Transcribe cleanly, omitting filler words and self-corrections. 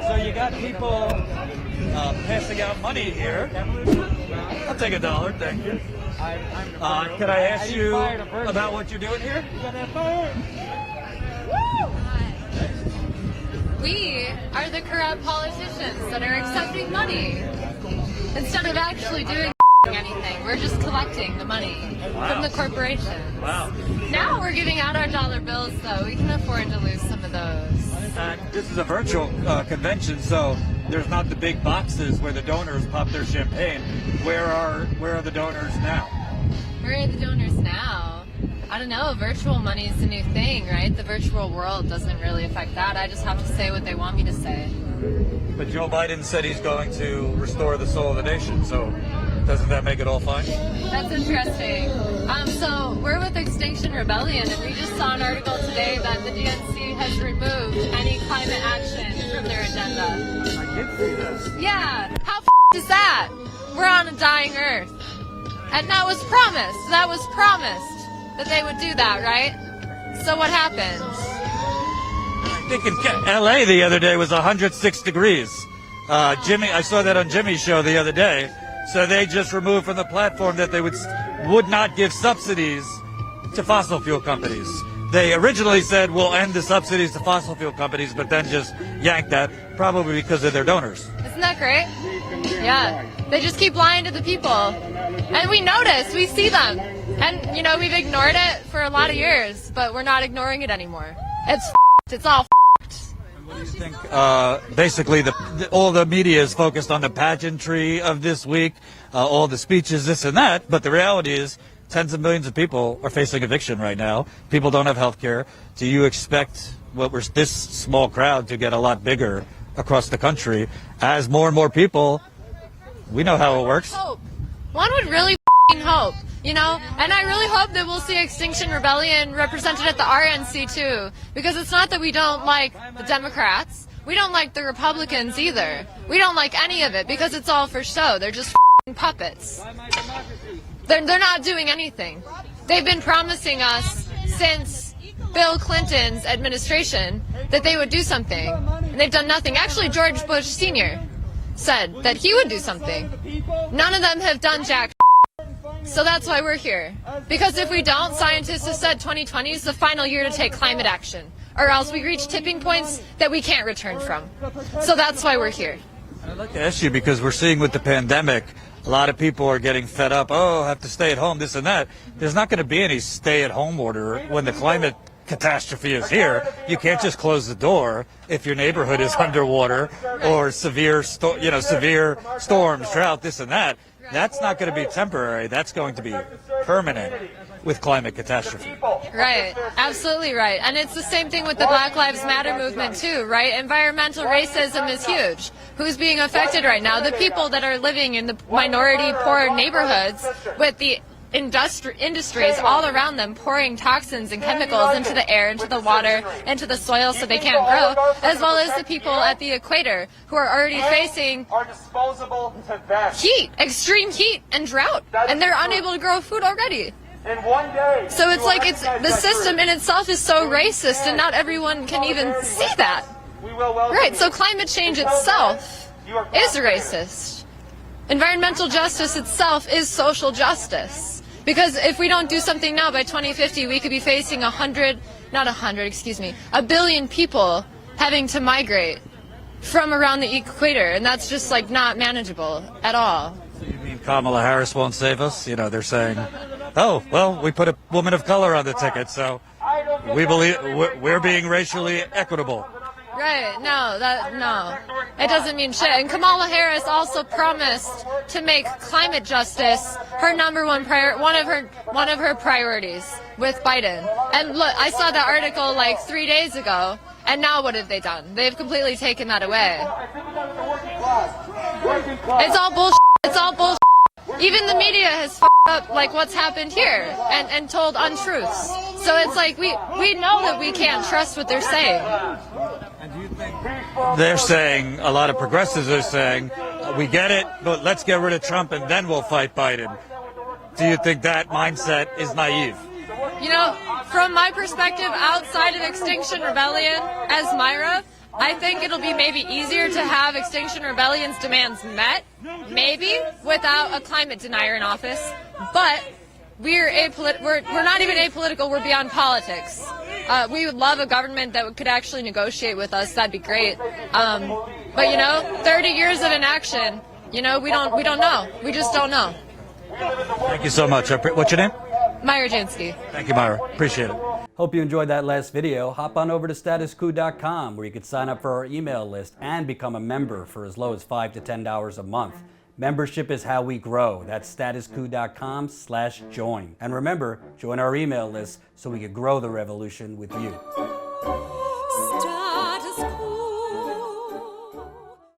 So you got people passing out money here. I'll take $1, thank you. Can I ask you about what you're doing here? We are the corrupt politicians that are accepting money instead of actually doing anything. We're just collecting the money from the corporations. Wow. Now we're giving out our dollar bills, though. We can afford to lose some of those. This is a virtual convention, so there's not the big boxes where the donors pop their champagne. Where are the donors now? Where are the donors now? I don't know. Virtual money is the new thing, right? The virtual world doesn't really affect that. I just have to say what they want me to say. But Joe Biden said he's going to restore the soul of the nation, so doesn't that make it all fine? That's interesting. So we're with Extinction Rebellion, and we just saw an article today that the DNC has removed any climate action from their agenda. I did see this. Yeah, how is that? We're on a dying earth. And that was promised. That was promised that they would do that, right? So what happens? I think in LA the other day was 106 degrees. I saw that on Jimmy's show the other day. So they just removed from the platform that they would not give subsidies to fossil fuel companies. They originally said we'll end the subsidies to fossil fuel companies, but then just yanked that, probably because of their donors. Isn't that great? Yeah. They just keep lying to the people. And we notice, we see them. And, you know, we've ignored it for a lot of years, but we're not ignoring it anymore. It's all What do you think? Basically, all the media is focused on the pageantry of this week, all the speeches, this and that. But the reality is, tens of millions of people are facing eviction right now. People don't have health care. Do you expect this small crowd to get a lot bigger across the country as more and more people? We know how it works. One would really hope. You know, and I really hope that we'll see Extinction Rebellion represented at the RNC too, because it's not that we don't like the Democrats, we don't like the Republicans either. We don't like any of it because it's all for show. They're just puppets. They're not doing anything. They've been promising us since Bill Clinton's administration that they would do something, and they've done nothing. Actually, George Bush Sr. said that he would do something. None of them have done jack. So that's why we're here. Because if we don't, scientists have said 2020 is the final year to take climate action, or else we reach tipping points that we can't return from. So that's why we're here. I'd like to ask you, because we're seeing with the pandemic, a lot of people are getting fed up. Oh, have to stay at home, this and that. There's not going to be any stay-at-home order when the climate catastrophe is here. You can't just close the door if your neighborhood is underwater or severe storms, drought, this and that. That's not going to be temporary. That's going to be permanent with climate catastrophe. Right. Absolutely right. And it's the same thing with the Black Lives Matter movement too, right? Environmental racism is huge. Who's being affected right now? The people that are living in the minority poor neighborhoods with the industries all around them pouring toxins and chemicals into the air, into the water, into the soil so they can't grow, as well as the people at the equator who are already facing heat, extreme heat and drought, and they're unable to grow food already. So it's like the system in itself is so racist, and not everyone can even see that. Right, so climate change itself is racist. Environmental justice itself is social justice. Because if we don't do something now, by 2050, we could be facing a billion people having to migrate from around the equator, and that's just like not manageable at all. So you mean Kamala Harris won't save us? You know, they're saying, oh, well, we put a woman of color on the ticket, so we believe we're being racially equitable. Right, no, it doesn't mean shit. And Kamala Harris also promised to make climate justice her number one one of her priorities with Biden. And look, I saw that article like 3 days ago, and now what have they done? They've completely taken that away. It's all bullshit. It's all bullshit. Even the media has f***ed up like what's happened here and told untruths. So it's like we know that we can't trust what they're saying. And do you think they're saying, a lot of progressives are saying, we get it, but let's get rid of Trump and then we'll fight Biden. Do you think that mindset is naive? You know, from my perspective, outside of Extinction Rebellion, as Myra, I think it'll be maybe easier to have Extinction Rebellion's demands met, maybe, without a climate denier in office. But we're not even apolitical, we're beyond politics. We would love a government that could actually negotiate with us. That'd be great. But you know, 30 years of inaction, you know, we don't know. We just don't know. Thank you so much. What's your name? Myra Jansky. Thank you, Myra. Appreciate it. Hope you enjoyed that last video. Hop on over to statuscoup.com where you can sign up for our email list and become a member for as low as $5 to $10 a month. Membership is how we grow. That's statuscoup.com/join. And remember, join our email list so we can grow the revolution with you.